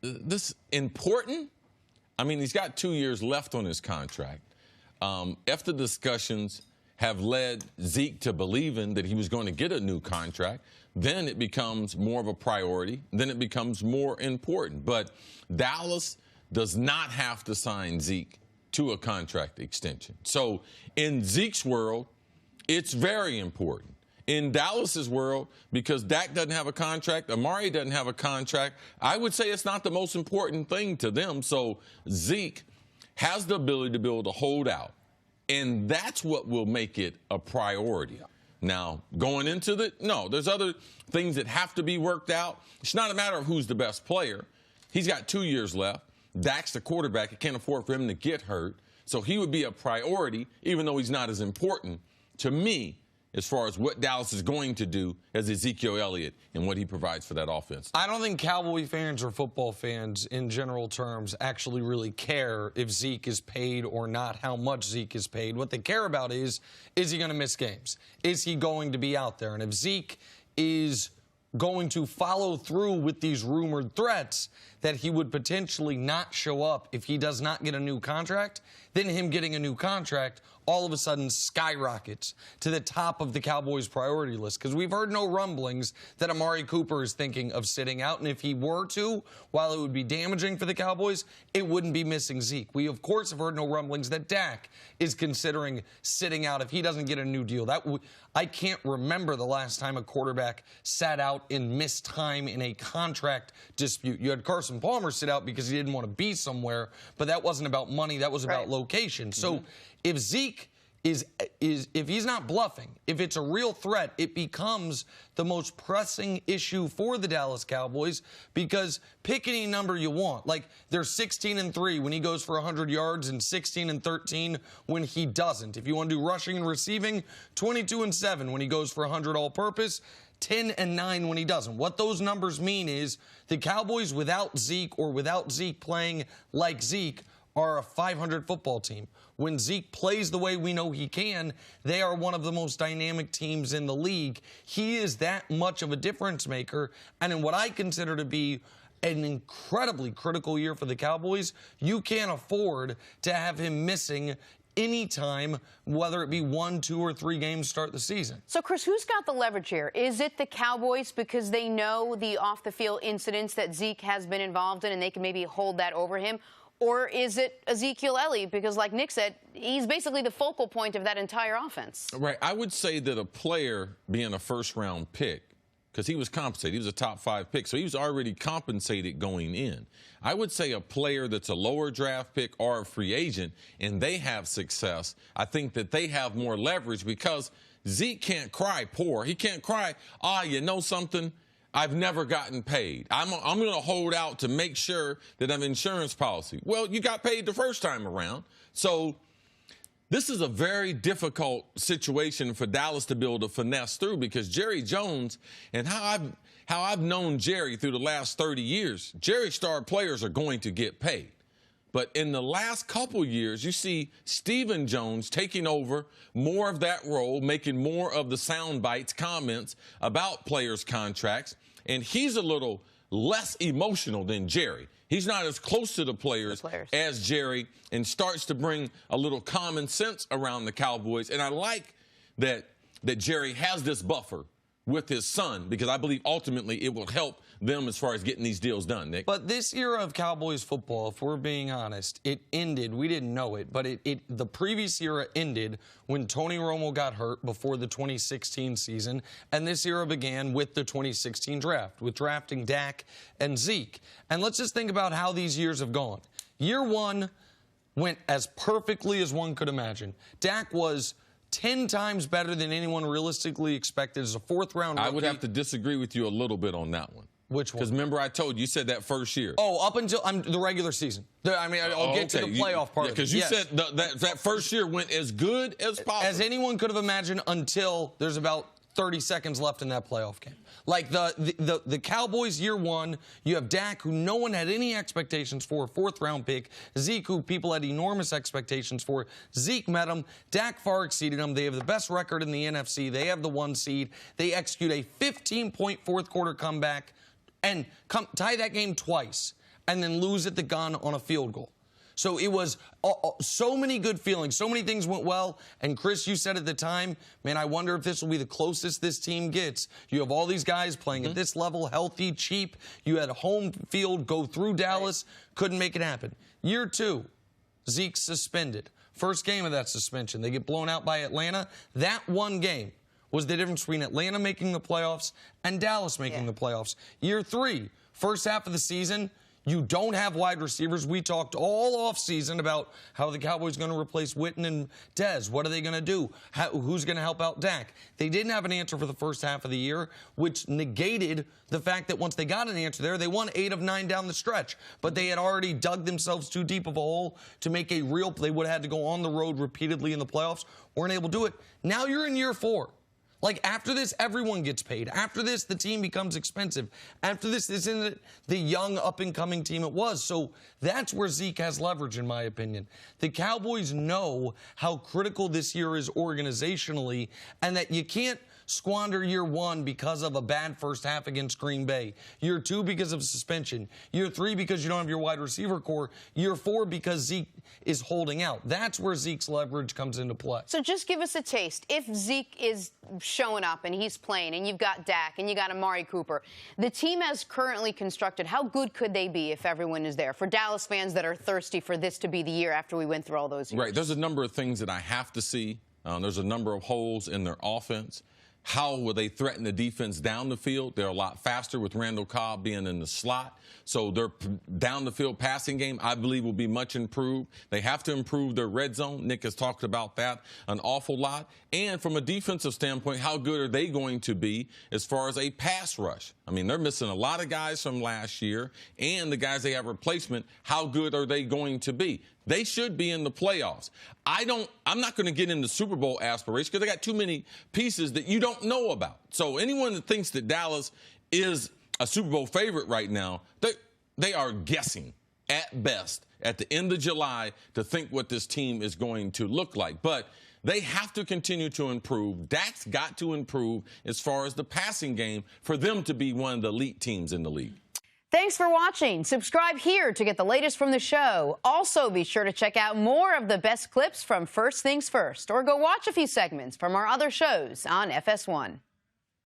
this important? I mean, he's got 2 years left on his contract. If the discussions have led Zeke to believing that he was going to get a new contract, then it becomes more of a priority. Then it becomes more important. But Dallas does not have to sign Zeke to a contract extension. So in Zeke's world, it's very important. In Dallas's world, because Dak doesn't have a contract, Amari doesn't have a contract, I would say it's not the most important thing to them. So Zeke has the ability to be able to hold out, and that's what will make it a priority. Now, going into there's other things that have to be worked out. It's not a matter of who's the best player. He's got 2 years left. Dak's the quarterback. It can't afford for him to get hurt. So he would be a priority, even though he's not as important to me as far as what Dallas is going to do as Ezekiel Elliott and what he provides for that offense. I don't think Cowboy fans or football fans in general terms actually really care if Zeke is paid or not, how much Zeke is paid. What they care about is he going to miss games? Is he going to be out there? And if Zeke is going to follow through with these rumored threats that he would potentially not show up if he does not get a new contract, then him getting a new contract all of a sudden skyrockets to the top of the Cowboys' priority list, because we've heard no rumblings that Amari Cooper is thinking of sitting out. And if he were to, while it would be damaging for the Cowboys, it wouldn't be missing Zeke. We, of course, have heard no rumblings that Dak is considering sitting out if he doesn't get a new deal. I can't remember the last time a quarterback sat out and missed time in a contract dispute. You had Carson Palmer sit out because he didn't want to be somewhere, but that wasn't about money. That was about location. So if Zeke if he's not bluffing, if it's a real threat, it becomes the most pressing issue for the Dallas Cowboys, because pick any number you want. Like, they're 16-3 when he goes for 100 yards and 16-13 when he doesn't. If you want to do rushing and receiving, 22-7 when he goes for 100 all-purpose, 10-9 when he doesn't. What those numbers mean is the Cowboys without Zeke, or without Zeke playing like Zeke, are a 500 football team. When Zeke plays the way we know he can, they are one of the most dynamic teams in the league. He is that much of a difference maker. And in what I consider to be an incredibly critical year for the Cowboys, you can't afford to have him missing any time, whether it be 1, 2, or 3 games start the season. So, Chris, who's got the leverage here? Is it the Cowboys because they know the off-the-field incidents that Zeke has been involved in and they can maybe hold that over him? Or is it Ezekiel Elliott? Because, like Nick said, he's basically the focal point of that entire offense. Right. I would say that a player being a first-round pick, because he was compensated, he was a top-5 pick, so he was already compensated going in. I would say a player that's a lower draft pick or a free agent and they have success, I think that they have more leverage, because Zeke can't cry poor. He can't cry, you know something? I've never gotten paid. I'm going to hold out to make sure that I have insurance policy. Well, you got paid the first time around. So this is a very difficult situation for Dallas to be able to finesse through, because Jerry Jones, and how I've known Jerry through the last 30 years, Jerry's star players are going to get paid. But in the last couple years, you see Stephen Jones taking over more of that role, making more of the sound bites, comments about players' contracts. And he's a little less emotional than Jerry. He's not as close to the players as Jerry, and starts to bring a little common sense around the Cowboys. And I like that Jerry has this buffer with his son, because I believe ultimately it will help them as far as getting these deals done, Nick. But this era of Cowboys football, if we're being honest, it ended. We didn't know it, but the previous era ended when Tony Romo got hurt before the 2016 season, and this era began with the 2016 draft, with drafting Dak and Zeke. And let's just think about how these years have gone. Year 1 went as perfectly as one could imagine. Dak was 10 times better than anyone realistically expected as a 4th-round rookie. I would have to disagree with you a little bit on that one. Which one? Because remember, I told you said that first year. Oh, up until the regular season. I'll get to the playoff part. Because you said that first year went as good as possible. As anyone could have imagined, until there's about 30 seconds left in that playoff game. Like the Cowboys year 1, you have Dak, who no one had any expectations for, 4th-round pick. Zeke, who people had enormous expectations for. Zeke met him. Dak far exceeded him. They have the best record in the NFC. They have the 1 seed. They execute a 15-point fourth-quarter comeback and tie that game twice. and then lose at the gun on a field goal. So it was so many good feelings. So many things went well. And, Chris, you said at the time, man, I wonder if this will be the closest this team gets. You have all these guys playing at this level, healthy, cheap. You had home field go through Dallas. Couldn't make it happen. Year 2, Zeke suspended. First game of that suspension. They get blown out by Atlanta. That one game was the difference between Atlanta making the playoffs and Dallas making the playoffs. Year 3, first half of the season, you don't have wide receivers. We talked all offseason about how the Cowboys are going to replace Witten and Dez. What are they going to do? Who's going to help out Dak? They didn't have an answer for the first half of the year, which negated the fact that once they got an answer there, they won 8 of 9 down the stretch. But they had already dug themselves too deep of a hole to make a real – they would have had to go on the road repeatedly in the playoffs. Weren't able to do it. Now you're in year 4. Like, after this, everyone gets paid. After this, the team becomes expensive. After this isn't the young, up-and-coming team it was. So that's where Zeke has leverage, in my opinion. The Cowboys know how critical this year is organizationally, and that you can't squander year 1 because of a bad first half against Green Bay. Year 2 because of suspension. Year 3 because you don't have your wide receiver core. Year 4 because Zeke is holding out. That's where Zeke's leverage comes into play. So just give us a taste. If Zeke is showing up and he's playing and you've got Dak and you got Amari Cooper, the team as currently constructed, how good could they be if everyone is there? For Dallas fans that are thirsty for this to be the year after we went through all those years. Right. There's a number of things that I have to see. There's a number of holes in their offense. How will they threaten the defense down the field? They're a lot faster with Randall Cobb being in the slot. So their down-the-field passing game, I believe, will be much improved. They have to improve their red zone. Nick has talked about that an awful lot. And from a defensive standpoint, how good are they going to be as far as a pass rush? I mean, they're missing a lot of guys from last year, and the guys they have replacement, how good are they going to be? They should be in the playoffs. I'm not going to get into Super Bowl aspirations because they got too many pieces that you don't know about. So anyone that thinks that Dallas is a Super Bowl favorite right now, they are guessing at best at the end of July to think what this team is going to look like. But they have to continue to improve. Dak's got to improve as far as the passing game for them to be one of the elite teams in the league. Thanks for watching. Subscribe here to get the latest from the show. Also, be sure to check out more of the best clips from First Things First, or go watch a few segments from our other shows on FS1.